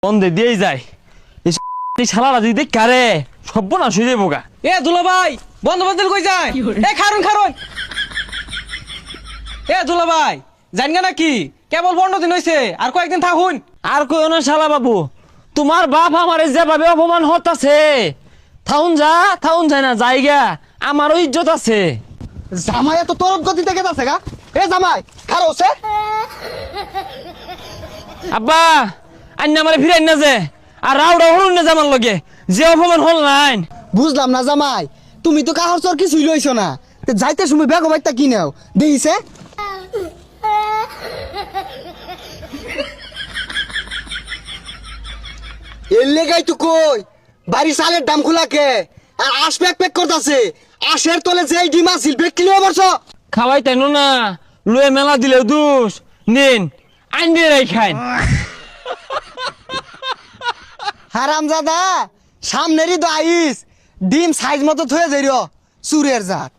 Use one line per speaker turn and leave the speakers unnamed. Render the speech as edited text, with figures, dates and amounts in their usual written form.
বন্ধে দিয়েই যায় এই শালারা যদি কারে সর্বনাশ হয়ে যাবো গা।
এ দুলা ভাই বন্ধ বাতিল কই যায়? এ খারুন খারুন। এ দুলা ভাই জানগা নাকি কেবল 15 দিন হইছে, আর কয়েকদিন থাকুন।
আর কই না শালা বাবু, তোমার বাপ আমার যেভাবে অপমান হতাছে, থাউন যায় না জায়গা, আমারও ইজ্জত আছে।
জামাই এত তরত গতিতে গেছে গা। এ জামাই খারো সে
আব্বা আন্না আমারে ফিরাই না যে, আর রাউডা হলুন না জামার লগে যে অপমান হল নাই।
বুঝলাম না জামাই, তুমি তো কাহর চর কিছুই লইছো না, তে যাইতে সময় ব্যাগ বাইতা কি নাও দেখিছে। এর লেগাই তো কই বাড়ি সালের দাম খোলাকে আর আশ প্যাক প্যাক করতেছে। আশের তলে যেই ডিম আছিল বেগ কিলো বর্ষ
খাওয়াই তাই না লুয়ে মেলা দিলে দুষ নিন আইন রাই খাইন।
হারাম দাদা সামনেরই তো আইস ডিম সাইজ মতো থয়ে যাইর চুরের জাত।